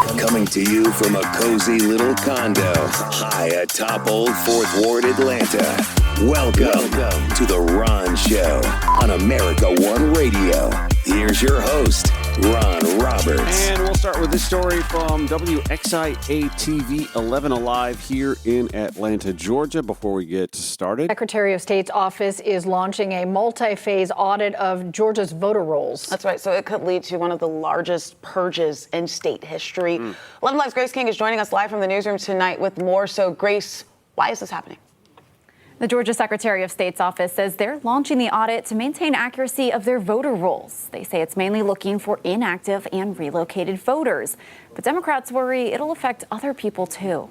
Coming to you from a cozy little condo high atop Old Fourth Ward, Atlanta. Welcome to The Ron Show on America One Radio. Here's your host, Ron Roberts. And we'll start with this story from WXIA-TV 11 Alive here in Atlanta, Georgia. Before we get started, Secretary of State's office is launching a multi-phase audit of Georgia's voter rolls. That's right. So it could lead to one of the largest purges in state history. 11 Alive's Grace King is joining us live from the newsroom tonight with more. So, Grace, why is this happening? The Georgia Secretary of State's office says they're launching the audit to maintain accuracy of their voter rolls. They say it's mainly looking for inactive and relocated voters. But Democrats worry it'll affect other people, too.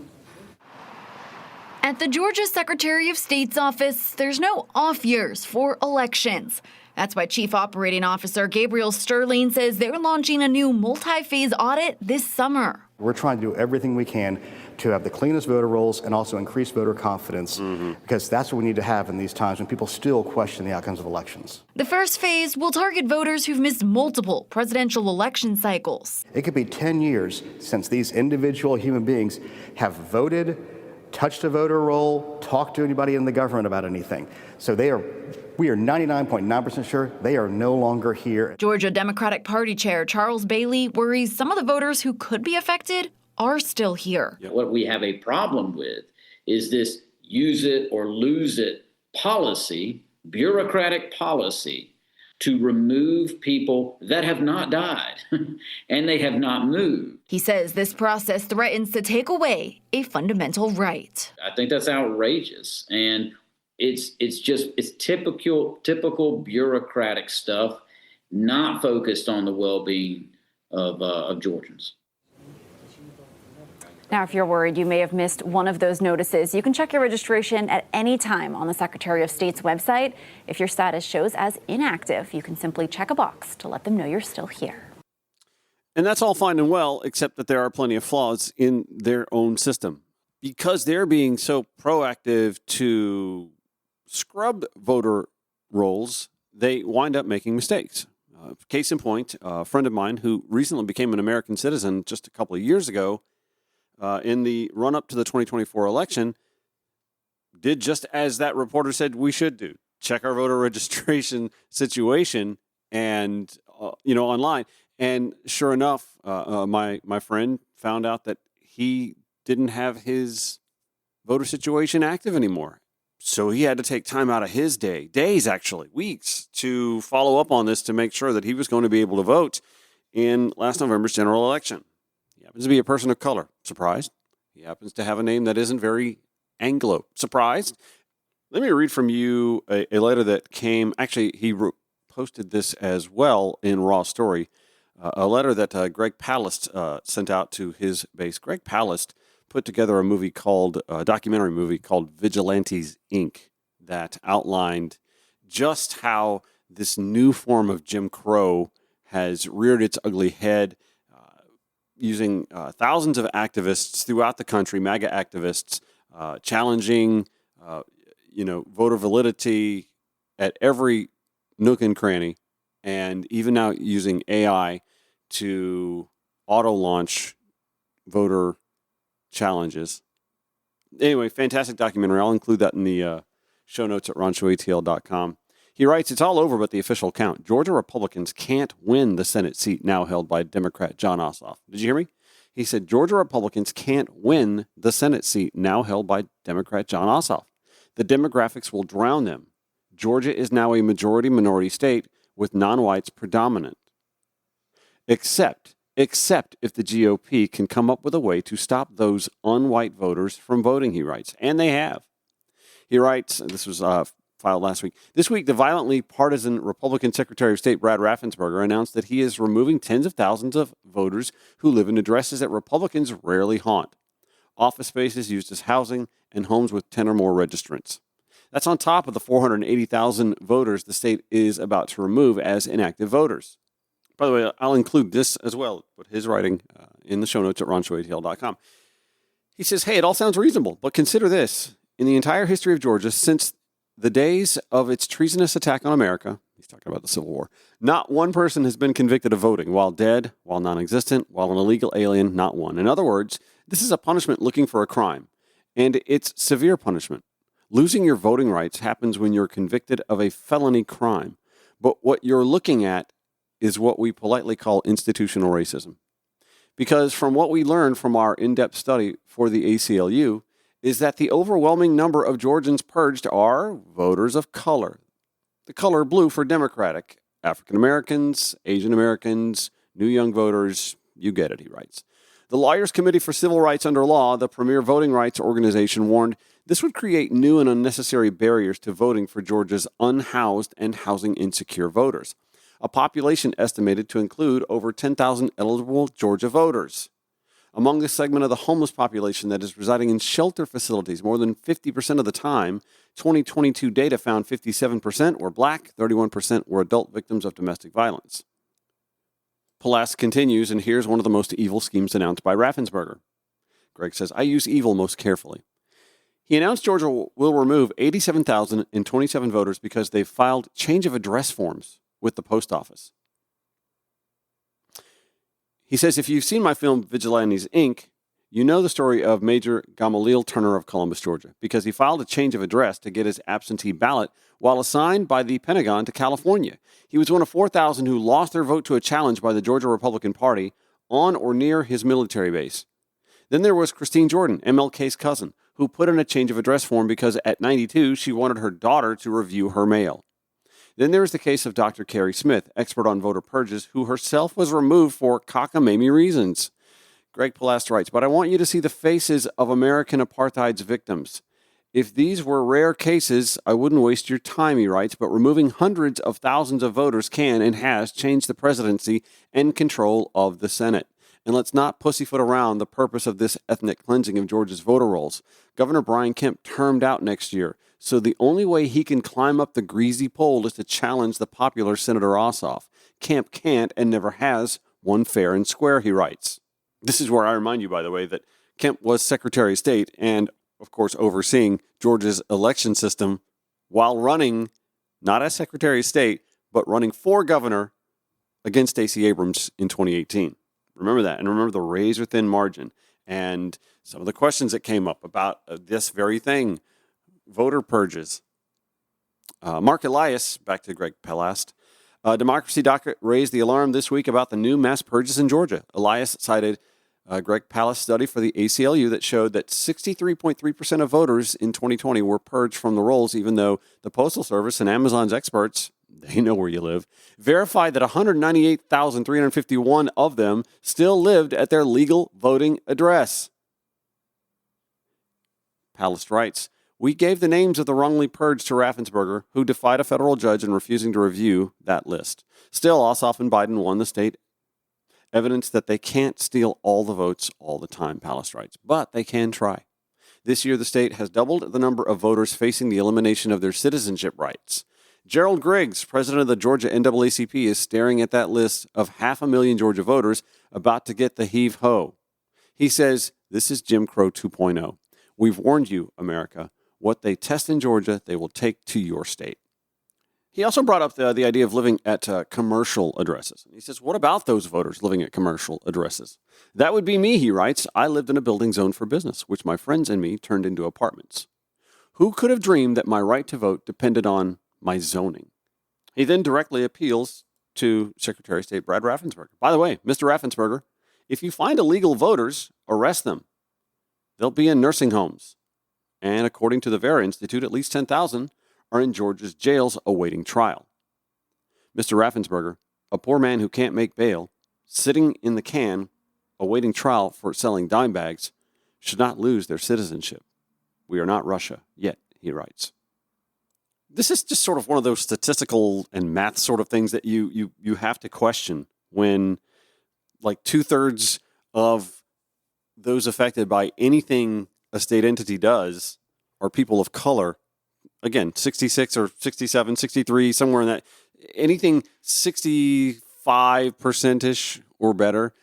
At the Georgia Secretary of State's office, there's no off years for elections. That's why Chief Operating Officer Gabriel Sterling says they're launching a new multi-phase audit this summer. We're trying to do everything we can to have the cleanest voter rolls and also increase voter confidence, because that's what we need to have in these times when people still question the outcomes of elections. The first phase will target voters who've missed multiple presidential election cycles. It could be 10 years since these individual human beings have voted, touched a voter roll, talked to anybody in the government about anything. So we are 99.9% sure they are no longer here. Georgia Democratic Party Chair Charles Bailey worries some of the voters who could be affected are still here. What we have a problem with is this use it or lose it policy, bureaucratic policy, to remove people that have not died and they have not moved. He says this process threatens to take away a fundamental right. I think that's outrageous, and it's typical bureaucratic stuff, not focused on the well-being of Georgians. Now, if you're worried you may have missed one of those notices, you can check your registration at any time on the Secretary of State's website. If your status shows as inactive, you can simply check a box to let them know you're still here. and that's all fine and well, except that there are plenty of flaws in their own system. Because they're being so proactive to scrub voter rolls, they wind up making mistakes. Case in point, a friend of mine who recently became an American citizen just a couple of years ago, in the run-up to the 2024 election, did just as that reporter said we should do. Check our voter registration situation and, online. And sure enough, my friend found out that he didn't have his voter situation active anymore. So he had to take time out of his days actually, weeks, to follow up on this to make sure that he was going to be able to vote in last November's general election. He happens to be a person of color. Surprised? He happens to have a name that isn't very Anglo. Surprised? Let me read from you a letter that came. Actually, he posted this as well in Raw Story. A letter that Greg Palast sent out to his base. Greg Palast put together a documentary movie called Vigilantes, Inc. that outlined just how this new form of Jim Crow has reared its ugly head, using thousands of activists throughout the country, MAGA activists, challenging, voter validity at every nook and cranny, and even now using AI to auto-launch voter challenges. Anyway, fantastic documentary. I'll include that in the show notes at ronshowatl.com. He writes, it's all over but the official count. Georgia Republicans can't win the Senate seat now held by Democrat Jon Ossoff. Did you hear me? He said, Georgia Republicans can't win the Senate seat now held by Democrat Jon Ossoff. The demographics will drown them. Georgia is now a majority-minority state with non-whites predominant. Except if the GOP can come up with a way to stop those unwhite voters from voting, he writes. And they have. He writes, this was filed last week. This week, the violently partisan Republican Secretary of State Brad Raffensperger announced that he is removing tens of thousands of voters who live in addresses that Republicans rarely haunt. Office spaces used as housing and homes with 10 or more registrants. That's on top of the 480,000 voters the state is about to remove as inactive voters. By the way, I'll include this as well, but his writing in the show notes at ronshowatl.com. He says, hey, it all sounds reasonable, but consider this. In the entire history of Georgia, since the days of its treasonous attack on America, He's talking about the Civil War. Not one person has been convicted of voting while dead, while non-existent, while an illegal alien, not one. In other words, this is a punishment looking for a crime, and it's severe punishment. Losing your voting rights happens when you're convicted of a felony crime. But what you're looking at is what we politely call institutional racism. Because from what we learned from our in-depth study for the ACLU is that the overwhelming number of Georgians purged are voters of color. The color blue for Democratic, African Americans, Asian Americans, new young voters, you get it, he writes. The Lawyers Committee for Civil Rights Under Law, the premier voting rights organization, warned this would create new and unnecessary barriers to voting for Georgia's unhoused and housing insecure voters, a population estimated to include over 10,000 eligible Georgia voters. Among this segment of the homeless population that is residing in shelter facilities more than 50% of the time, 2022 data found 57% were black, 31% were adult victims of domestic violence. Palast continues, and here's one of the most evil schemes announced by Raffensperger. Greg says, I use evil most carefully. He announced Georgia will remove 87,027 voters because they've filed change of address forms with the post office. He says, if you've seen my film Vigilantes, Inc., you know the story of Major Gamaliel Turner of Columbus, Georgia, because he filed a change of address to get his absentee ballot while assigned by the Pentagon to California. He was one of 4,000 who lost their vote to a challenge by the Georgia Republican Party on or near his military base. Then there was Christine Jordan, MLK's cousin, who put in a change of address form because at 92, she wanted her daughter to review her mail. Then there is the case of Dr. Carrie Smith, expert on voter purges, who herself was removed for cockamamie reasons. Greg Palast writes, but I want you to see the faces of American apartheid's victims. If these were rare cases, I wouldn't waste your time, he writes, but removing hundreds of thousands of voters can and has changed the presidency and control of the Senate. And let's not pussyfoot around the purpose of this ethnic cleansing of Georgia's voter rolls. Governor Brian Kemp termed out next year, so the only way he can climb up the greasy pole is to challenge the popular Senator Ossoff. Kemp can't and never has won fair and square, he writes. This is where I remind you, by the way, that Kemp was Secretary of State and, of course, overseeing Georgia's election system while running, not as Secretary of State, but running for governor against Stacey Abrams in 2018. Remember that, and remember the razor-thin margin and some of the questions that came up about this very thing, voter purges. Mark Elias, back to Greg Palast, Democracy Docket raised the alarm this week about the new mass purges in Georgia. Elias cited Greg Palast's study for the ACLU that showed that 63.3% of voters in 2020 were purged from the rolls, even though the Postal Service and Amazon's experts, they know where you live, verified that 198,351 of them still lived at their legal voting address. Palast writes, we gave the names of the wrongly purged to Raffensperger, who defied a federal judge in refusing to review that list. Still, Ossoff and Biden won the state. Evidence that they can't steal all the votes all the time, Palast writes, but they can try. This year, the state has doubled the number of voters facing the elimination of their citizenship rights. Gerald Griggs, president of the Georgia NAACP, is staring at that list of 500,000 Georgia voters about to get the heave-ho. He says, this is Jim Crow 2.0. We've warned you, America. What they test in Georgia, they will take to your state. He also brought up the idea of living at commercial addresses. He says, what about those voters living at commercial addresses? That would be me, he writes. I lived in a building zoned for business, which my friends and me turned into apartments. Who could have dreamed that my right to vote depended on my zoning? He then directly appeals to Secretary of State Brad Raffensperger. By the way, Mr. Raffensperger, if you find illegal voters, arrest them. They'll be in nursing homes. And according to the Vera Institute, at least 10,000 are in Georgia's jails awaiting trial. Mr. Raffensperger, a poor man who can't make bail, sitting in the can, awaiting trial for selling dime bags, should not lose their citizenship. We are not Russia yet, he writes. This is just sort of one of those statistical and math sort of things that you have to question when, like, 2/3 of those affected by anything a state entity does are people of color. Again, 66 or 67, 63, somewhere in that, anything 65%-ish or better,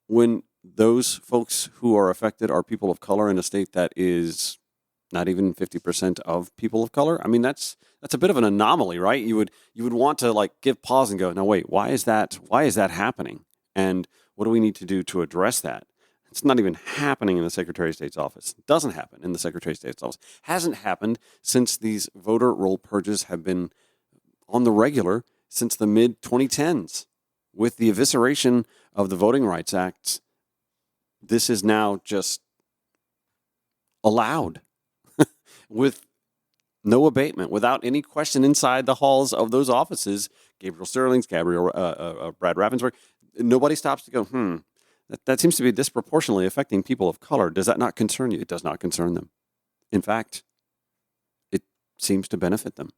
when those folks who are affected are people of color in a state that is Not even 50% of people of color. I mean, that's a bit of an anomaly, right? You would want to like give pause and go, no, wait, why is that happening? And what do we need to do to address that? It's not even happening in the Secretary of State's office. It doesn't happen in the Secretary of State's office. Hasn't happened since these voter roll purges have been on the regular since the mid-2010s. With the evisceration of the Voting Rights Act, this is now just allowed with no abatement, without any question inside the halls of those offices. Gabriel Sterling's, Brad Raffensperger, nobody stops to go, that seems to be disproportionately affecting people of color. Does that not concern you? It does not concern them. In fact, it seems to benefit them.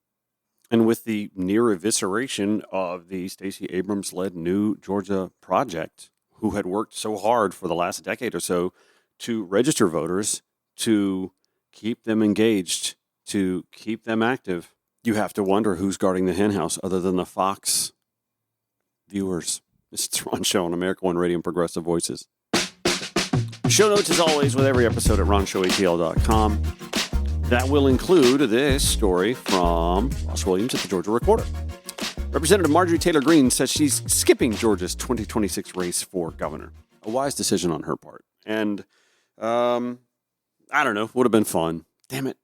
And with the near evisceration of the Stacey Abrams-led New Georgia Project, who had worked so hard for the last decade or so to register voters, to keep them engaged, to keep them active, you have to wonder who's guarding the henhouse other than the Fox viewers. This is the Ron Show on America One Radio and Progressive Voices. Show notes, as always, with every episode at ronshowatl.com. That will include this story from Ross Williams at the Georgia Recorder. Representative Marjorie Taylor Greene says she's skipping Georgia's 2026 race for governor. A wise decision on her part. And, I don't know, would have been fun. Damn it.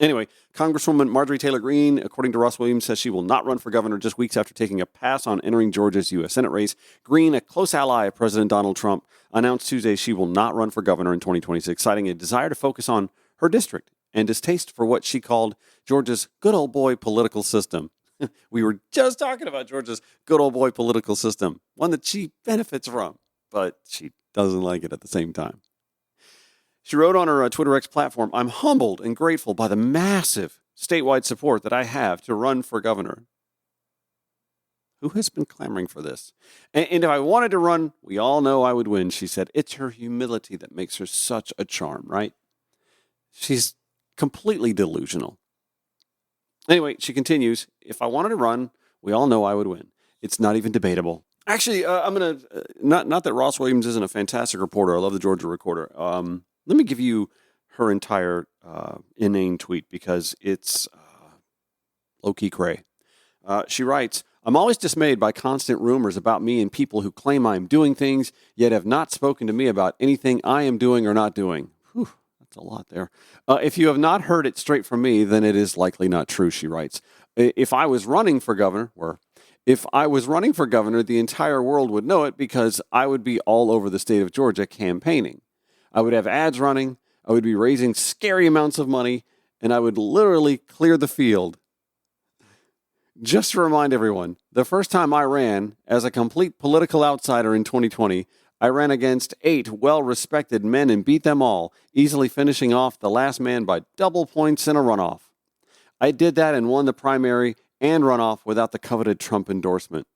Anyway, Congresswoman Marjorie Taylor Greene, according to Ross Williams, says she will not run for governor just weeks after taking a pass on entering Georgia's U.S. Senate race. Greene, a close ally of President Donald Trump, announced Tuesday she will not run for governor in 2026, citing a desire to focus on her district and distaste for what she called Georgia's good old boy political system. We were just talking about Georgia's good old boy political system, one that she benefits from, but she doesn't like it at the same time. She wrote on her Twitter X platform, "I'm humbled and grateful by the massive statewide support that I have to run for governor." Who has been clamoring for this? And if I wanted to run, we all know I would win, she said. It's her humility that makes her such a charm, right? She's completely delusional. Anyway, she continues, if I wanted to run, we all know I would win. It's not even debatable. Actually, I'm going to, not that Ross Williams isn't a fantastic reporter. I love the Georgia Recorder. Let me give you her entire inane tweet because it's low-key cray. She writes, I'm always dismayed by constant rumors about me and people who claim I'm doing things, yet have not spoken to me about anything I am doing or not doing. Whew, that's a lot there. If you have not heard it straight from me, then it is likely not true, she writes. If I was running for governor, the entire world would know it because I would be all over the state of Georgia campaigning. I would have ads running, I would be raising scary amounts of money, and I would literally clear the field. Just to remind everyone, the first time I ran as a complete political outsider in 2020, I ran against 8 well-respected men and beat them all, easily finishing off the last man by double points in a runoff. I did that and won the primary and runoff without the coveted Trump endorsement.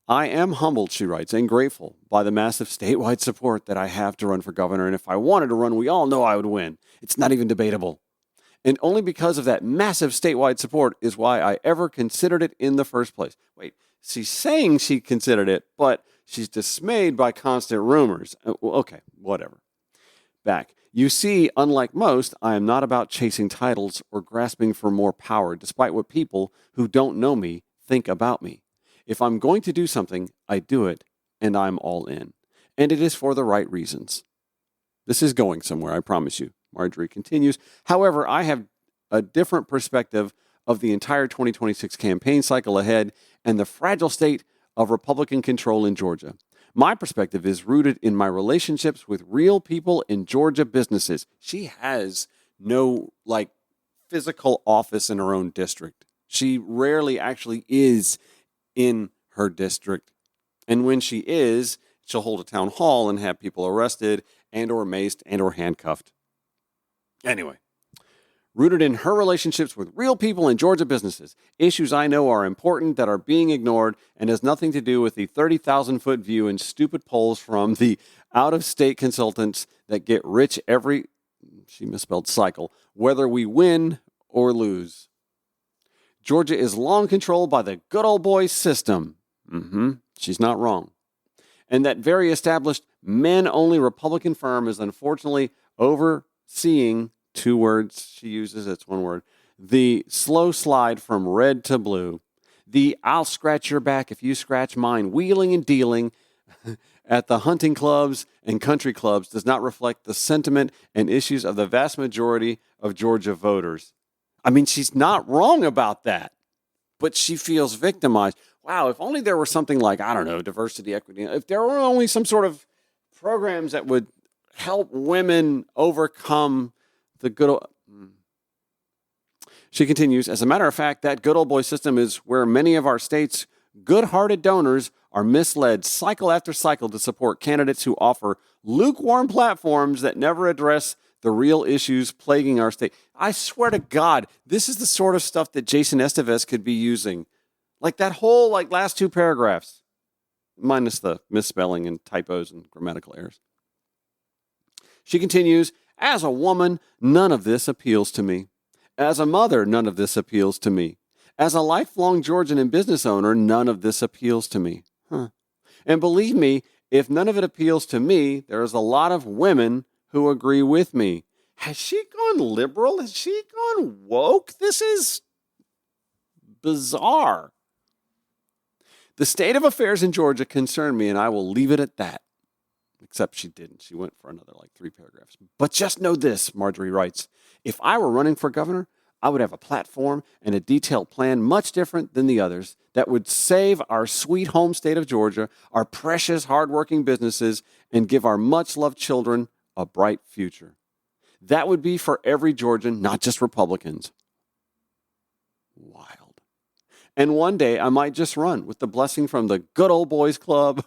I am humbled, she writes, and grateful by the massive statewide support that I have to run for governor, and if I wanted to run, we all know I would win. It's not even debatable. And only because of that massive statewide support is why I ever considered it in the first place. Wait, she's saying she considered it, but she's dismayed by constant rumors. Okay, whatever. Back. You see, unlike most, I am not about chasing titles or grasping for more power, despite what people who don't know me think about me. If I'm going to do something, I do it, and I'm all in. And it is for the right reasons. This is going somewhere, I promise you. Marjorie continues. However, I have a different perspective of the entire 2026 campaign cycle ahead and the fragile state of Republican control in Georgia. My perspective is rooted in my relationships with real people in Georgia businesses. She has no, physical office in her own district. She rarely actually is in her district. And when she is, she'll hold a town hall and have people arrested and or maced and or handcuffed. Anyway, rooted in her relationships with real people in Georgia businesses, issues I know are important that are being ignored and has nothing to do with the 30,000-foot view and stupid polls from the out-of-state consultants that get rich every, she misspelled cycle, whether we win or lose. Georgia is long controlled by the good old boy system. She's not wrong. And that very established men-only Republican firm is unfortunately overseeing two words she uses. It's one word. The slow slide from red to blue. The I'll scratch your back if you scratch mine. Wheeling and dealing at the hunting clubs and country clubs does not reflect the sentiment and issues of the vast majority of Georgia voters. I mean, she's not wrong about that, but she feels victimized. Wow, if only there were something like, I don't know, diversity, equity. If there were only some sort of programs that would help women overcome the good old... She continues, as a matter of fact, that good old boy system is where many of our states' good-hearted donors are misled cycle after cycle to support candidates who offer lukewarm platforms that never address the real issues plaguing our state. I swear to God, this is the sort of stuff that Jason Estevez could be using. Like that whole last two paragraphs, minus the misspelling and typos and grammatical errors. She continues, as a woman, none of this appeals to me. As a mother, none of this appeals to me. As a lifelong Georgian and business owner, none of this appeals to me. And believe me, if none of it appeals to me, there's a lot of women who agree with me. Has she gone liberal? Has she gone woke? This is bizarre. The state of affairs in Georgia concern me, and I will leave it at that. Except she didn't. She went for another 3 paragraphs. But just know this, Marjorie writes, if I were running for governor, I would have a platform and a detailed plan much different than the others that would save our sweet home state of Georgia, our precious, hardworking businesses, and give our much-loved children a bright future. That would be for every Georgian, not just Republicans. Wild. And one day I might just run with the blessing from the good old boys club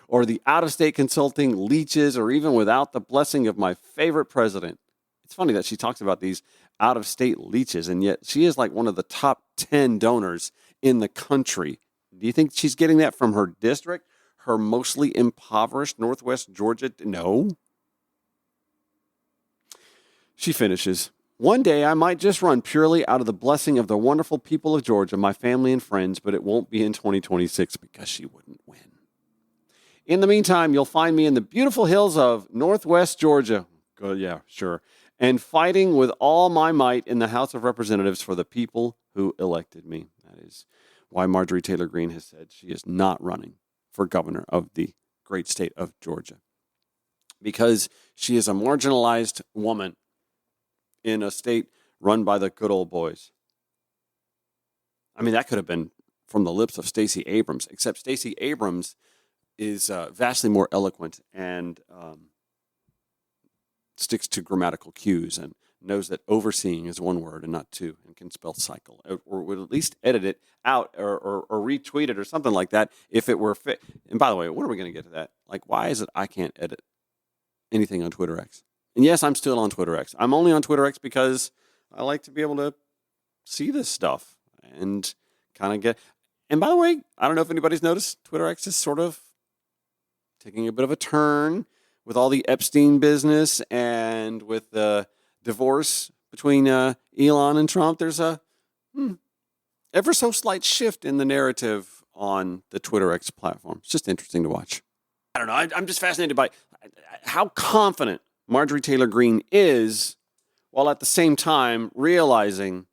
or the out-of-state consulting leeches, or even without the blessing of my favorite president. It's funny that she talks about these out-of-state leeches, and yet she is one of the top 10 donors in the country. Do you think she's getting that from her district, her mostly impoverished Northwest Georgia? No. She finishes, one day I might just run purely out of the blessing of the wonderful people of Georgia, my family and friends, but it won't be in 2026 because she wouldn't win. In the meantime, you'll find me in the beautiful hills of Northwest Georgia. Good, yeah, sure. And fighting with all my might in the House of Representatives for the people who elected me. That is why Marjorie Taylor Greene has said she is not running for governor of the great state of Georgia. Because she is a marginalized woman in a state run by the good old boys. I mean, that could have been from the lips of Stacey Abrams, except Stacey Abrams is vastly more eloquent and sticks to grammatical cues and knows that overseeing is one word and not two, and can spell cycle, or would at least edit it out or retweet it or something like that if it were fit. And by the way, when are we going to get to that? Why is it I can't edit anything on Twitter X? And yes, I'm still on Twitter X. I'm only on Twitter X because I like to be able to see this stuff and kind of get... And by the way, I don't know if anybody's noticed, Twitter X is sort of taking a bit of a turn with all the Epstein business and with the divorce between Elon and Trump. There's a ever so slight shift in the narrative on the Twitter X platform. It's just interesting to watch. I don't know. I'm just fascinated by how confident Marjorie Taylor Greene is, while at the same time realizing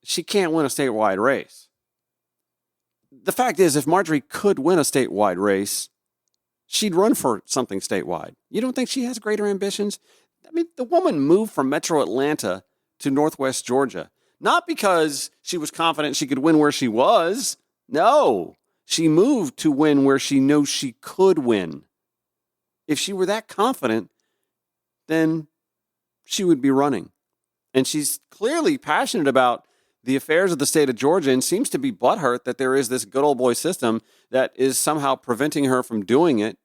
she can't win a statewide race. The fact is, if Marjorie could win a statewide race, she'd run for something statewide. You don't think she has greater ambitions? I mean, the woman moved from Metro Atlanta to Northwest Georgia, not because she was confident she could win where she was. No, she moved to win where she knows she could win. If she were that confident, then she would be running. And she's clearly passionate about the affairs of the state of Georgia and seems to be butthurt that there is this good old boy system that is somehow preventing her from doing it.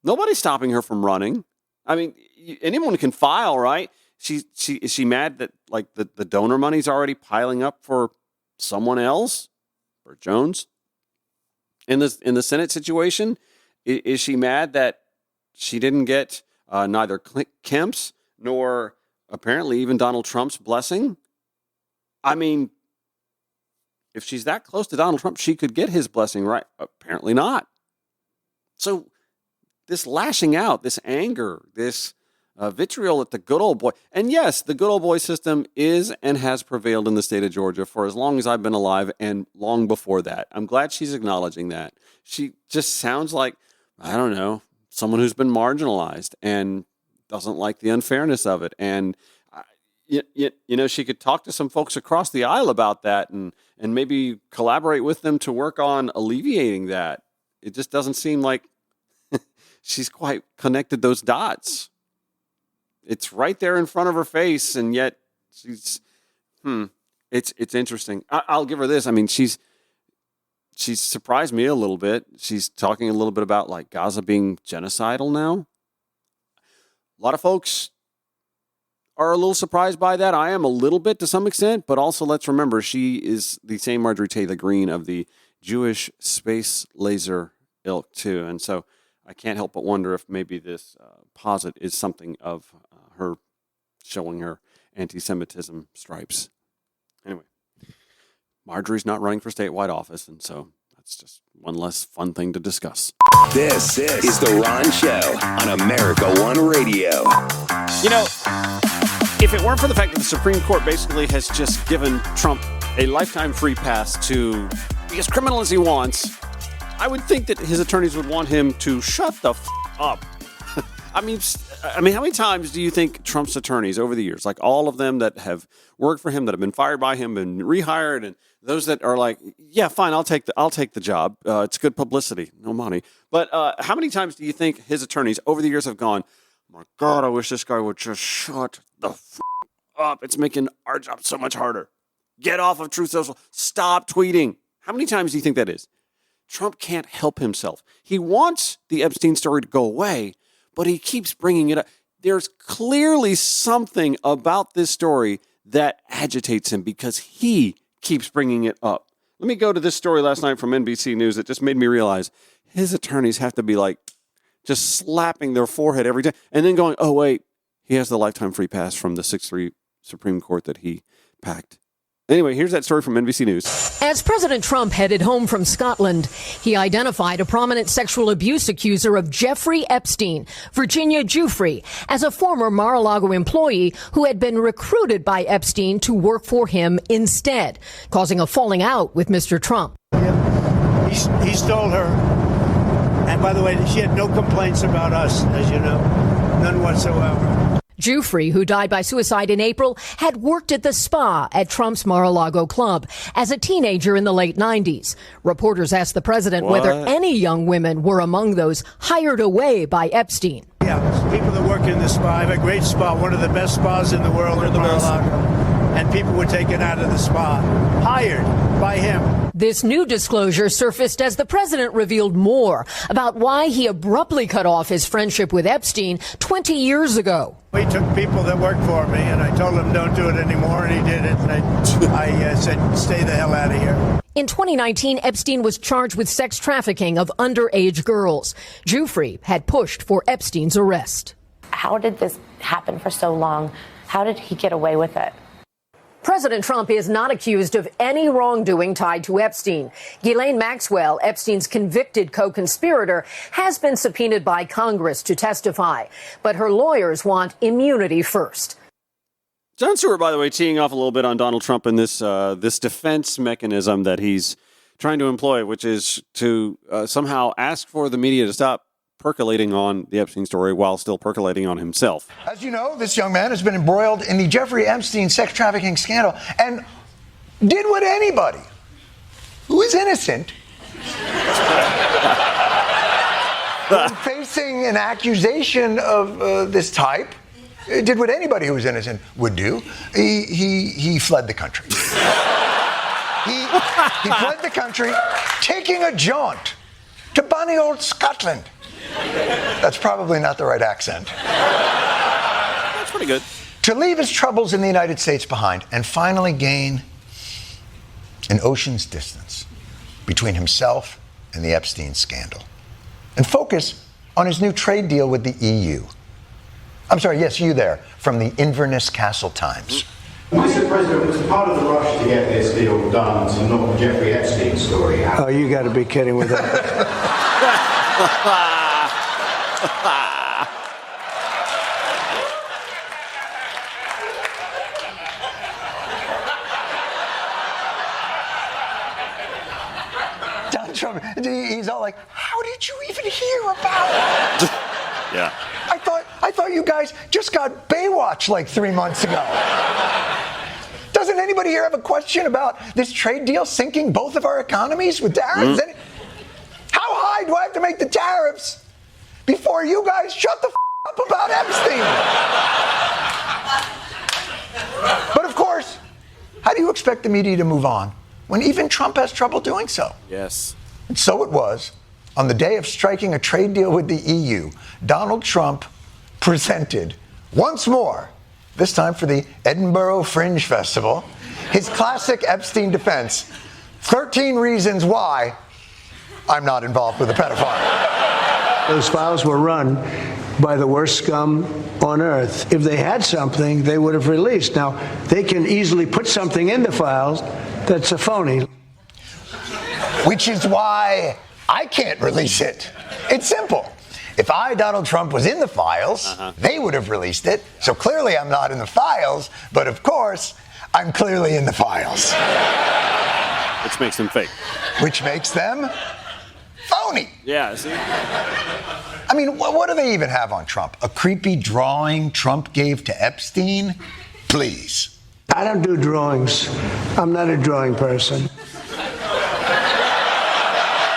Nobody's stopping her from running. I mean, anyone can file, right? Is she mad that the donor money's already piling up for someone else, for Jones? In the Senate situation, is she mad that she didn't get neither Kemp's nor apparently even Donald Trump's blessing? I mean, if she's that close to Donald Trump, she could get his blessing, right? Apparently not. So this lashing out, this anger, this vitriol at the good old boy. And yes, the good old boy system is and has prevailed in the state of Georgia for as long as I've been alive and long before that. I'm glad she's acknowledging that. She just sounds like, I don't know, someone who's been marginalized and doesn't like the unfairness of it. And, she could talk to some folks across the aisle about that and maybe collaborate with them to work on alleviating that. It just doesn't seem like she's quite connected those dots. It's right there in front of her face, and yet she's, it's interesting. I'll give her this. I mean, she's surprised me a little bit. She's talking a little bit about like Gaza being genocidal now. A lot of folks are a little surprised by that. I am a little bit to some extent, but also let's remember she is the same Marjorie Taylor Greene of the Jewish space laser ilk too. And so I can't help but wonder if maybe this posit is something of her showing her anti-Semitism stripes. Anyway, Marjorie's not running for statewide office, and so that's just one less fun thing to discuss. This is The Ron Show on America One Radio. If it weren't for the fact that the Supreme Court basically has just given Trump a lifetime free pass to be as criminal as he wants, I would think that his attorneys would want him to shut the up. I mean, how many times do you think Trump's attorneys over the years, like all of them that have worked for him, that have been fired by him, been rehired, and those that are like, yeah, fine, I'll take the job. It's good publicity, no money. But how many times do you think his attorneys over the years have gone, my God, I wish this guy would just shut the up. It's making our job so much harder. Get off of Truth Social. Stop tweeting. How many times do you think that is? Trump can't help himself. He wants the Epstein story to go away, but he keeps bringing it up. There's clearly something about this story that agitates him because he keeps bringing it up. Let me go to this story last night from NBC News that just made me realize his attorneys have to be like just slapping their forehead every day and then going, oh, wait, he has the lifetime free pass from the 6-3 Supreme Court that he packed. Anyway, here's that story from NBC News. As President Trump headed home from Scotland, he identified a prominent sexual abuse accuser of Jeffrey Epstein, Virginia Giuffre, as a former Mar-a-Lago employee who had been recruited by Epstein to work for him instead, causing a falling out with Mr. Trump. He stole her. And by the way, she had no complaints about us, as you know, none whatsoever. Giuffre, who died by suicide in April, had worked at the spa at Trump's Mar-a-Lago club as a teenager in the late 90s. Reporters asked the president whether any young women were among those hired away by Epstein. Yeah, people that work in the spa. I have a great spa, one of the best spas in the world in Mar-a-Lago. And people were taken out of the spa, hired by him. This new disclosure surfaced as the president revealed more about why he abruptly cut off his friendship with Epstein 20 years ago. He took people that worked for me, and I told him don't do it anymore, and he did it. And I said, stay the hell out of here. In 2019, Epstein was charged with sex trafficking of underage girls. Giuffre had pushed for Epstein's arrest. How did this happen for so long? How did he get away with it? President Trump is not accused of any wrongdoing tied to Epstein. Ghislaine Maxwell, Epstein's convicted co-conspirator, has been subpoenaed by Congress to testify, but her lawyers want immunity first. Jon Stewart, by the way, teeing off a little bit on Donald Trump and this defense mechanism that he's trying to employ, which is to somehow ask for the media to stop percolating on the Epstein story while still percolating on himself. As you know, this young man has been embroiled in the Jeffrey Epstein sex trafficking scandal and did what anybody who is innocent when facing an accusation of this type did what anybody who was innocent would do. He fled the country. He fled the country, taking a jaunt to bonny old Scotland. That's probably not the right accent. That's pretty good. To leave his troubles in the United States behind and finally gain an ocean's distance between himself and the Epstein scandal and focus on his new trade deal with the EU. I'm sorry, yes, you there, from the Inverness Castle Times. Mr. President, was part of the rush to get this deal done to knock Jeffrey Epstein's story out? Oh, you got to be kidding with that. did you even hear about it? Yeah. I thought you guys just got Baywatch like 3 months ago. Doesn't anybody here have a question about this trade deal sinking both of our economies with tariffs? How high do I have to make the tariffs before you guys shut the up about Epstein? But of course, how do you expect the media to move on when even Trump has trouble doing so? Yes. And so it was. On the day of striking a trade deal with the EU, Donald Trump presented once more, this time for the Edinburgh Fringe Festival, his classic Epstein defense, 13 reasons why I'm not involved with a pedophile. Those files were run by the worst scum on earth. If they had something, they would have released. Now, they can easily put something in the files that's a phony. Which is why I can't release it. It's simple. If I, Donald Trump, was in the files, they would have released it. So clearly I'm not in the files, but of course, I'm clearly in the files. Which makes them fake. Which makes them phony. Yeah, see? I mean, what do they even have on Trump? A creepy drawing Trump gave to Epstein? Please. I don't do drawings. I'm not a drawing person.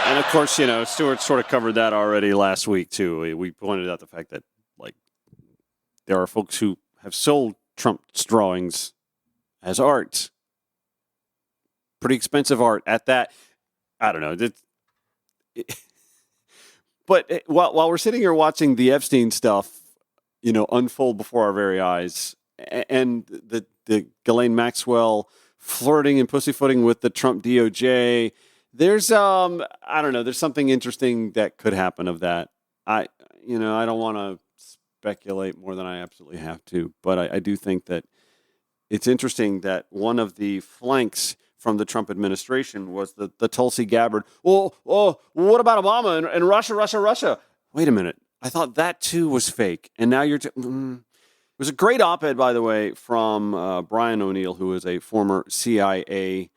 And of course, you know, Stuart sort of covered that already last week, too. We pointed out the fact that, like, there are folks who have sold Trump's drawings as art. Pretty expensive art at that. I don't know. But while we're sitting here watching the Epstein stuff, you know, unfold before our very eyes, and the Ghislaine Maxwell flirting and pussyfooting with the Trump DOJ, there's I don't know, there's something interesting that could happen of that. I don't want to speculate more than I absolutely have to, but I do think that it's interesting that one of the flanks from the Trump administration was the Tulsi Gabbard. Well, what about Obama and Russia? Wait a minute. I thought that too was fake. And now you're... It was a great op-ed, by the way, from Brian O'Neill, who is a former CIA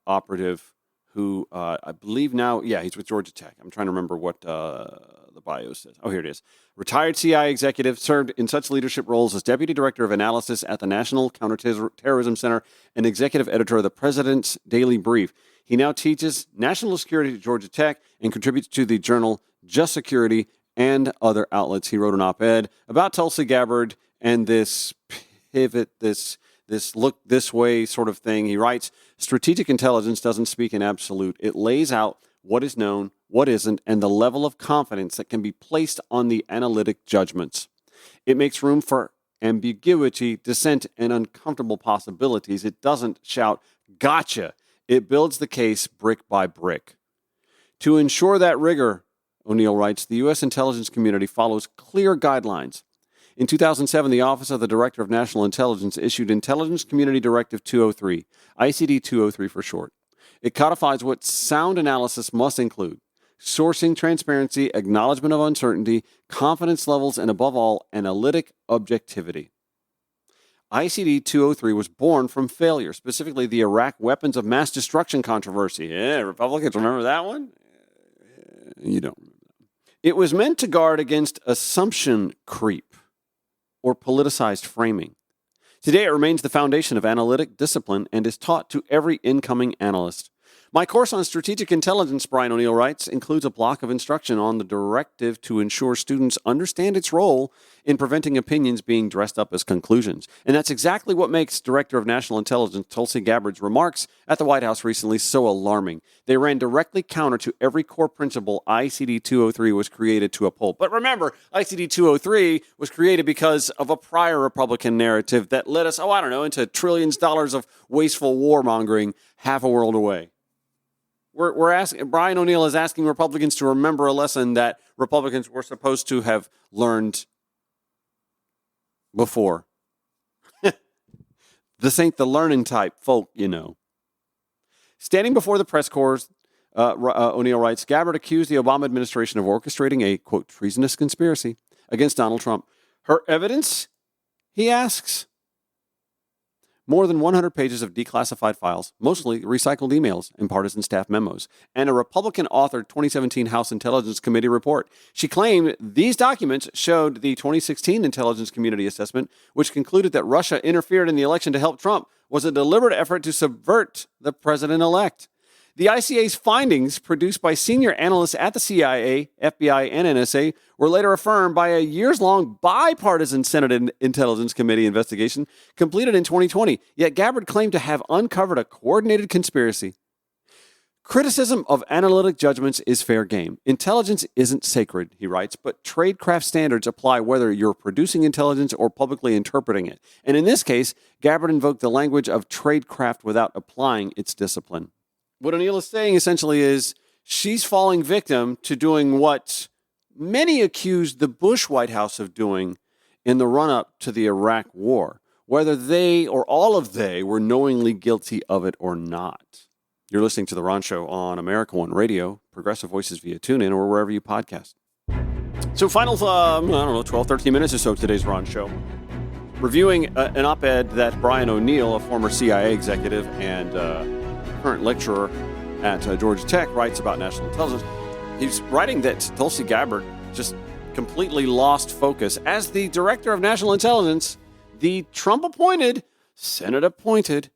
operative who I believe now, he's with Georgia Tech. I'm trying to remember what the bio says. Oh, here it is. Retired CIA executive, served in such leadership roles as Deputy Director of Analysis at the National Counterterrorism Center and Executive Editor of the President's Daily Brief. He now teaches national security at Georgia Tech and contributes to the journal Just Security and other outlets. He wrote an op-ed about Tulsi Gabbard and this pivot, this look this way sort of thing. He writes, strategic intelligence doesn't speak in absolute. It lays out what is known, what isn't, and the level of confidence that can be placed on the analytic judgments. It makes room for ambiguity, dissent, and uncomfortable possibilities. It doesn't shout, gotcha. It builds the case brick by brick. To ensure that rigor, O'Neill writes, the U.S. intelligence community follows clear guidelines. In 2007, the Office of the Director of National Intelligence issued Intelligence Community Directive 203, ICD 203 for short. It codifies what sound analysis must include: sourcing transparency, acknowledgement of uncertainty, confidence levels, and above all, analytic objectivity. ICD 203 was born from failure, specifically the Iraq weapons of mass destruction controversy. Yeah, Republicans remember that one? You don't remember that one. It was meant to guard against assumption creep or politicized framing. Today, it remains the foundation of analytic discipline and is taught to every incoming analyst. My course on strategic intelligence, Brian O'Neill writes, includes a block of instruction on the directive to ensure students understand its role in preventing opinions being dressed up as conclusions. And that's exactly what makes Director of National Intelligence Tulsi Gabbard's remarks at the White House recently so alarming. They ran directly counter to every core principle ICD 203 was created to uphold. But remember, ICD 203 was created because of a prior Republican narrative that led us, into trillions of dollars of wasteful warmongering half a world away. We're asking, Brian O'Neill is asking Republicans to remember a lesson that Republicans were supposed to have learned before. This ain't the learning type, folk, you know. Standing before the press corps, O'Neill writes, Gabbard accused the Obama administration of orchestrating a, quote, treasonous conspiracy against Donald Trump. Her evidence, he asks. more than 100 pages of declassified files, mostly recycled emails and partisan staff memos, and a Republican-authored 2017 House Intelligence Committee report. She claimed these documents showed the 2016 Intelligence Community Assessment, which concluded that Russia interfered in the election to help Trump, was a deliberate effort to subvert the president-elect. The ICA's findings, produced by senior analysts at the CIA, FBI, and NSA, were later affirmed by a years-long bipartisan Senate Intelligence Committee investigation completed in 2020. Yet Gabbard claimed to have uncovered a coordinated conspiracy. Criticism of analytic judgments is fair game. Intelligence isn't sacred, he writes, but tradecraft standards apply whether you're producing intelligence or publicly interpreting it. And in this case, Gabbard invoked the language of tradecraft without applying its discipline. What O'Neill is saying essentially is she's falling victim to doing what many accused the Bush White House of doing in the run-up to the Iraq War, whether they or all of they were knowingly guilty of it or not. You're listening to The Ron Show on America One Radio, Progressive Voices via TuneIn or wherever you podcast. So final, 12, 13 minutes or so of today's Ron Show. Reviewing an op-ed that Brian O'Neill, a former CIA executive and current lecturer at Georgia Tech, writes about national intelligence. He's writing that Tulsi Gabbard just completely lost focus. As the director of national intelligence, the Trump-appointed, Senate-appointed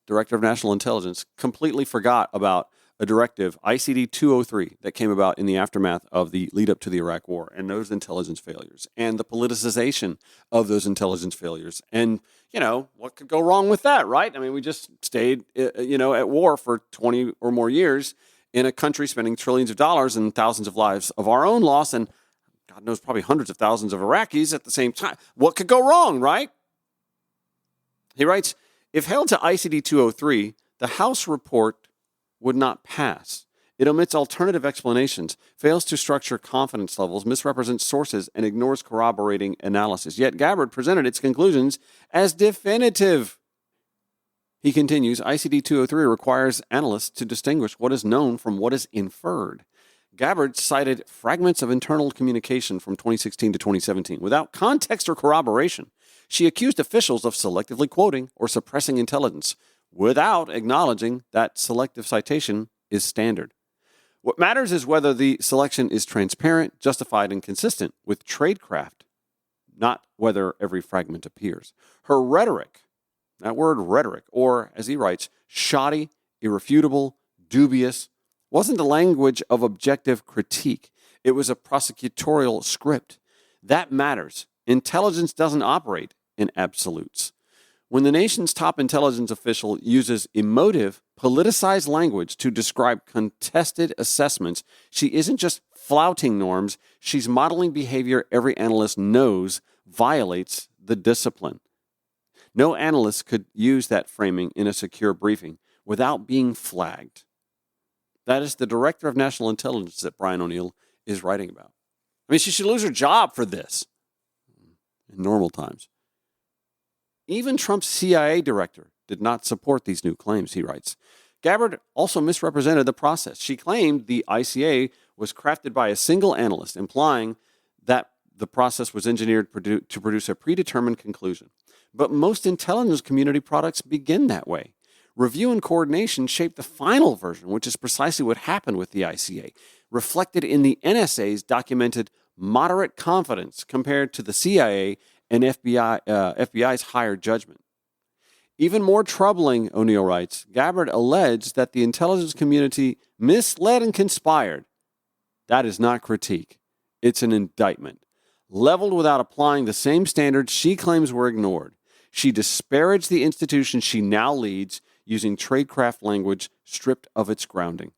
director of national intelligence completely forgot about a directive, ICD 203, that came about in the aftermath of the lead-up to the Iraq War and those intelligence failures and the politicization of those intelligence failures. And what could go wrong with that, right? I mean, we just stayed, at war for 20 or more years in a country spending trillions of dollars and thousands of lives of our own loss and God knows probably hundreds of thousands of Iraqis at the same time. What could go wrong, right? He writes, if held to ICD 203, the House report would not pass. It omits alternative explanations, fails to structure confidence levels, misrepresents sources, and ignores corroborating analysis. Yet Gabbard presented its conclusions as definitive. He continues, ICD 203 requires analysts to distinguish what is known from what is inferred. Gabbard cited fragments of internal communication from 2016 to 2017 without context or corroboration. She accused officials of selectively quoting or suppressing intelligence without acknowledging that selective citation is standard. What matters is whether the selection is transparent, justified, and consistent with tradecraft, not whether every fragment appears. Her rhetoric, that word rhetoric, or as he writes, shoddy, irrefutable, dubious, wasn't the language of objective critique. It was a prosecutorial script. That matters. Intelligence doesn't operate in absolutes. When the nation's top intelligence official uses emotive, politicized language to describe contested assessments, she isn't just flouting norms, she's modeling behavior every analyst knows violates the discipline. No analyst could use that framing in a secure briefing without being flagged. That is the director of national intelligence that Brian O'Neill is writing about. I mean, she should lose her job for this in normal times. Even Trump's CIA director did not support these new claims, he writes. Gabbard also misrepresented the process. She claimed the ICA was crafted by a single analyst, implying that the process was engineered to produce a predetermined conclusion. But most intelligence community products begin that way. Review and coordination shape the final version, which is precisely what happened with the ICA, reflected in the NSA's documented moderate confidence compared to the CIA and FBI's higher judgment. Even more troubling, O'Neill writes, Gabbard alleged that the intelligence community misled and conspired. That is not critique. It's an indictment, leveled without applying the same standards she claims were ignored. She disparaged the institution she now leads using tradecraft language stripped of its grounding.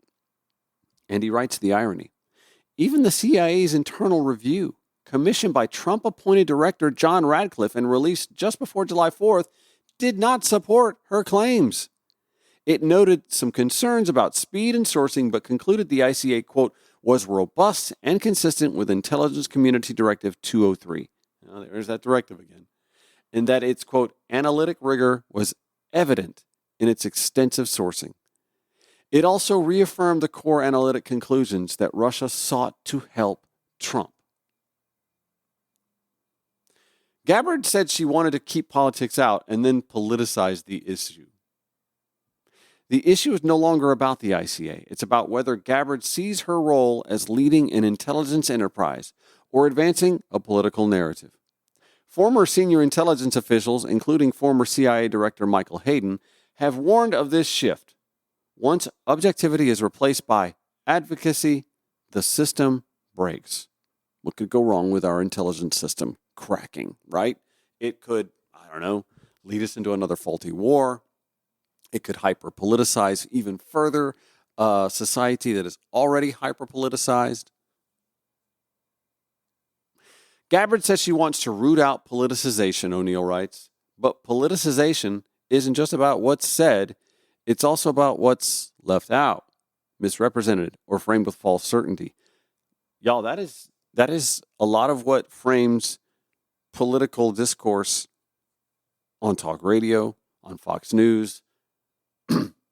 And he writes the irony. Even the CIA's internal review, commissioned by Trump-appointed director John Radcliffe and released just before July 4th, did not support her claims. It noted some concerns about speed and sourcing, but concluded the ICA, quote, was robust and consistent with Intelligence Community Directive 203. Now, there's that directive again. And that its, quote, analytic rigor was evident in its extensive sourcing. It also reaffirmed the core analytic conclusions that Russia sought to help Trump. Gabbard said she wanted to keep politics out and then politicize the issue. The issue is no longer about the ICA. It's about whether Gabbard sees her role as leading an intelligence enterprise or advancing a political narrative. Former senior intelligence officials, including former CIA Director Michael Hayden, have warned of this shift. Once objectivity is replaced by advocacy, the system breaks. What could go wrong with our intelligence system cracking, right? It could, lead us into another faulty war. It could hyper-politicize even further a society that is already hyper-politicized. Gabbard says she wants to root out politicization, O'Neill writes. But politicization isn't just about what's said. It's also about what's left out, misrepresented, or framed with false certainty. Y'all, that is a lot of what frames political discourse on talk radio, on Fox News,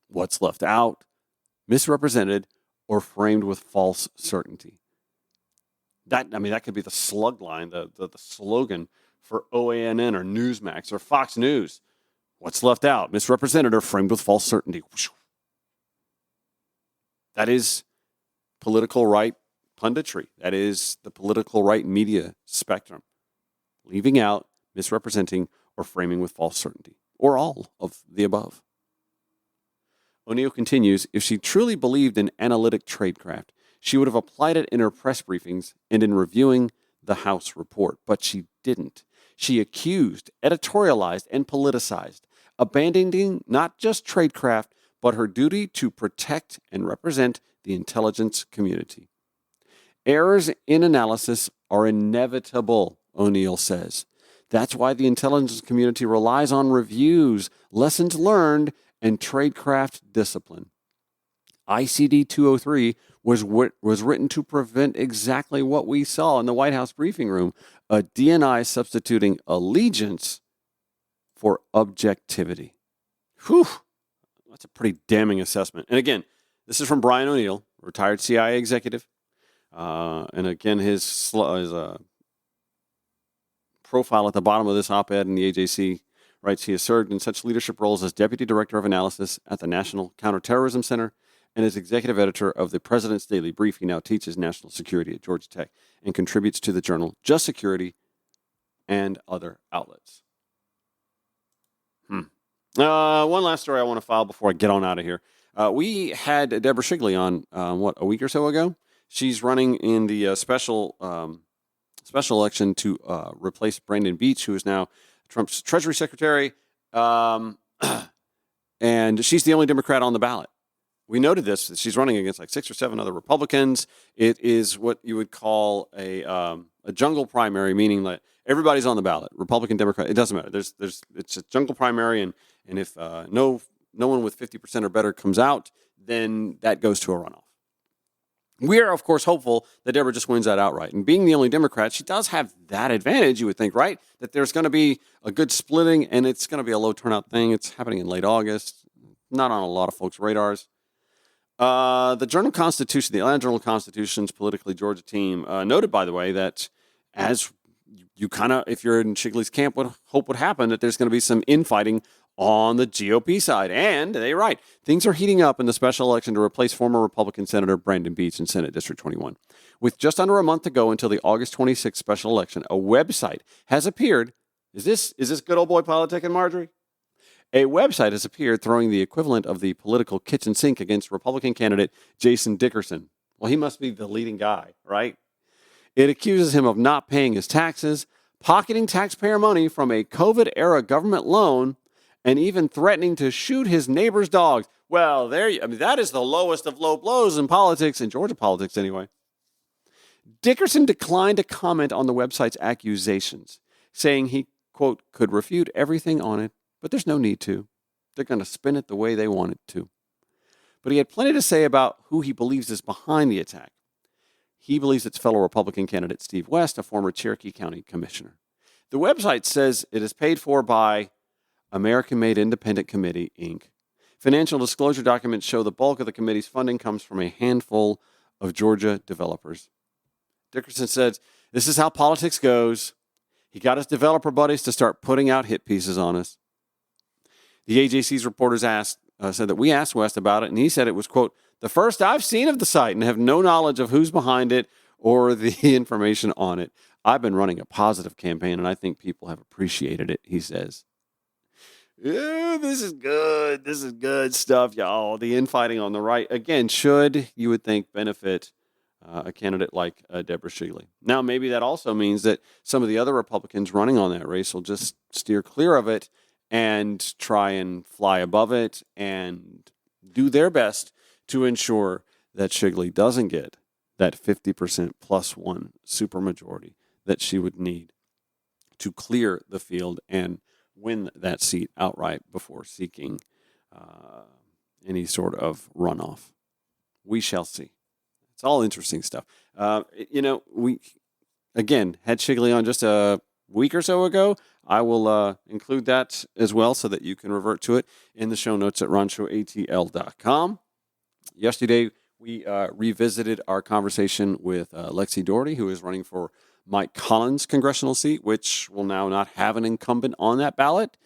what's left out, misrepresented, or framed with false certainty. That could be the slug line, the slogan for OANN or Newsmax or Fox News. What's left out, misrepresented, or framed with false certainty. That is political right punditry. That is the political right media spectrum. Leaving out, misrepresenting, or framing with false certainty. Or all of the above. O'Neill continues, if she truly believed in analytic tradecraft, she would have applied it in her press briefings and in reviewing the House report. But she didn't. She accused, editorialized, and politicized, abandoning not just tradecraft, but her duty to protect and represent the intelligence community. Errors in analysis are inevitable, O'Neill says. That's why the intelligence community relies on reviews, lessons learned, and tradecraft discipline. ICD 203 was written to prevent exactly what we saw in the White House briefing room, a DNI substituting allegiance for objectivity. Whew, that's a pretty damning assessment. And again, this is from Brian O'Neill, retired CIA executive. And again, his profile at the bottom of this op-ed in the AJC writes, he has served in such leadership roles as Deputy Director of Analysis at the National Counterterrorism Center and as Executive Editor of the President's Daily Brief. He now teaches national security at Georgia Tech and contributes to the journal Just Security and other outlets. One last story I want to file before I get on out of here. We had Deborah Shigley on, a week or so ago? She's running in the special election to replace Brandon Beach, who is now Trump's Treasury Secretary, and she's the only Democrat on the ballot. We noted this. She's running against like 6 or 7 other Republicans. It is what you would call a jungle primary, meaning that everybody's on the ballot, Republican, Democrat. It doesn't matter. It's a jungle primary, and if no one with 50% or better comes out, then that goes to a runoff. We are, of course, hopeful that Deborah just wins that outright. And being the only Democrat, she does have that advantage, you would think, right? That there's going to be a good splitting, and it's going to be a low turnout thing. It's happening in late August. Not on a lot of folks' radars. The Journal-Constitution, the Atlanta Journal-Constitution's Politically Georgia team, noted, by the way, that as you kind of, if you're in Shigley's camp, would hope would happen, that there's going to be some infighting on the GOP side. And they write, things are heating up in the special election to replace former Republican Senator Brandon Beach in Senate District 21. With just under a month to go until the August 26th special election, a website has appeared. Is this good old boy politicking, Marjorie? A website has appeared throwing the equivalent of the political kitchen sink against Republican candidate Jason Dickerson. Well, he must be the leading guy, right? It accuses him of not paying his taxes, pocketing taxpayer money from a COVID-era government loan, and even threatening to shoot his neighbor's dogs. Well, that is the lowest of low blows in politics, in Georgia politics anyway. Dickerson declined to comment on the website's accusations, saying he, quote, could refute everything on it, but there's no need to. They're going to spin it the way they want it to. But he had plenty to say about who he believes is behind the attack. He believes it's fellow Republican candidate Steve West, a former Cherokee County commissioner. The website says it is paid for by American-Made Independent Committee, Inc. Financial disclosure documents show the bulk of the committee's funding comes from a handful of Georgia developers. Dickerson says, this is how politics goes. He got his developer buddies to start putting out hit pieces on us. The AJC's reporters said that we asked West about it, and he said it was, quote, the first I've seen of the site and have no knowledge of who's behind it or the information on it. I've been running a positive campaign, and I think people have appreciated it, he says. Ooh, this is good. This is good stuff, y'all. The infighting on the right, again, should, you would think, benefit a candidate like Deborah Shigley. Now, maybe that also means that some of the other Republicans running on that race will just steer clear of it and try and fly above it and do their best to ensure that Shigley doesn't get that 50% plus one supermajority that she would need to clear the field and win that seat outright before seeking any sort of runoff. We shall see. It's all interesting stuff. We, again, had Shigley on just a week or so ago. I will include that as well so that you can revert to it in the show notes at ronshowatl.com. Yesterday, we revisited our conversation with Lexi Doherty, who is running for Mike Collins' congressional seat, which will now not have an incumbent on that ballot.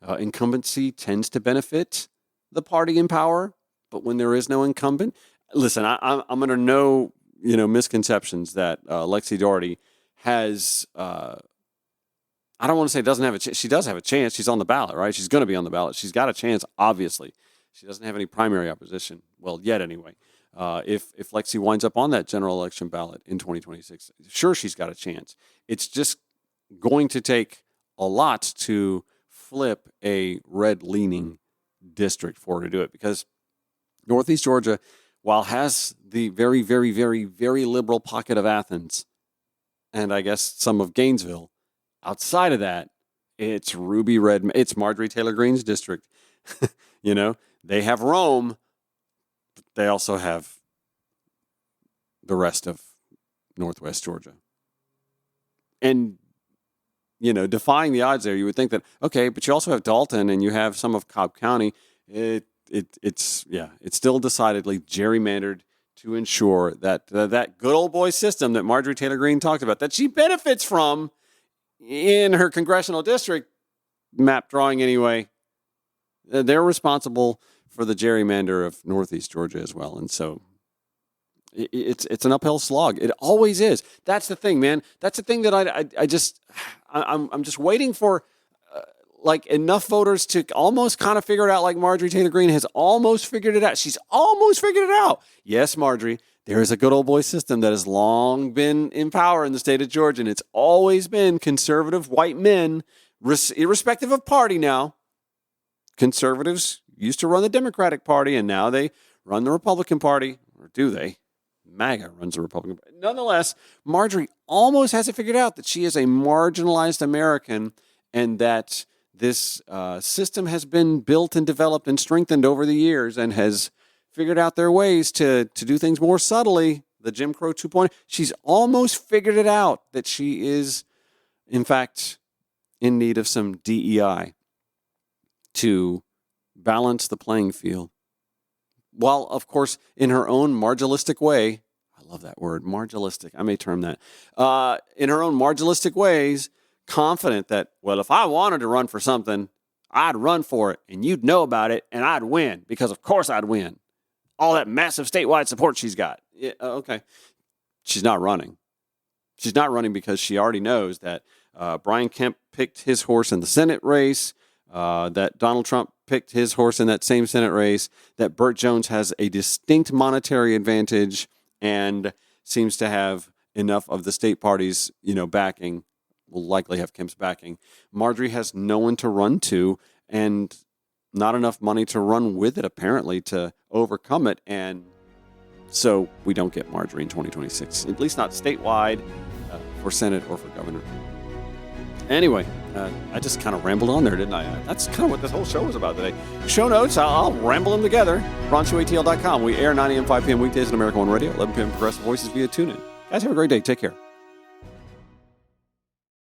Incumbency tends to benefit the party in power, but when there is no incumbent, listen, I'm under no misconceptions that Lexi Doherty has. I don't want to say doesn't have a chance. She does have a chance. She's on the ballot, right? She's going to be on the ballot. She's got a chance, obviously. She doesn't have any primary opposition. Well, yet anyway. If Lexi winds up on that general election ballot in 2026, sure, she's got a chance. It's just going to take a lot to flip a red-leaning district for her to do it, because Northeast Georgia, while has the very, very, very, very liberal pocket of Athens and I guess some of Gainesville, outside of that, it's ruby red. It's Marjorie Taylor Greene's district. They have Rome, but they also have the rest of Northwest Georgia. And, defying the odds there, you would think that, okay, but you also have Dalton and you have some of Cobb County. It's still decidedly gerrymandered to ensure that that good old boy system that Marjorie Taylor Greene talked about, that she benefits from in her congressional district, map drawing anyway, they're responsible for the gerrymander of Northeast Georgia as well. And so it's an uphill slog. It always is. That's the thing, man. That's the thing that I'm just waiting for enough voters to almost kind of figure it out, like Marjorie Taylor Greene has almost figured it out. She's almost figured it out. Yes, Marjorie, there is a good old boy system that has long been in power in the state of Georgia, and it's always been conservative white men, irrespective of party now. Conservatives used to run the Democratic Party, and now they run the Republican Party. Or do they? MAGA runs the Republican Party. Nonetheless, Marjorie almost has it figured out that she is a marginalized American and that this system has been built and developed and strengthened over the years and has figured out their ways to do things more subtly, the Jim Crow 2.0. She's almost figured it out that she is, in fact, in need of some DEI to balance the playing field. While, of course, in her own marginalistic way, I love that word, marginalistic, I may term that, in her own marginalistic ways, confident that, well, if I wanted to run for something, I'd run for it, and you'd know about it, and I'd win, because of course I'd win. All that massive statewide support she's got. Yeah, okay. She's not running. She's not running because she already knows that Brian Kemp picked his horse in the Senate race, that Donald Trump picked his horse in that same Senate race, that Burt Jones has a distinct monetary advantage and seems to have enough of the state parties, backing, will likely have Kemp's backing. Marjorie has no one to run to and not enough money to run with it, apparently, to overcome it. And so we don't get Marjorie in 2026, at least not statewide, for Senate or for governor. Anyway, I just kind of rambled on there, didn't I? That's kind of what this whole show was about today. Show notes, I'll ramble them together. RonShowATL.com. We air 9 a.m., 5 p.m. weekdays on America One Radio, 11 p.m. Progressive Voices via TuneIn. Guys, have a great day. Take care.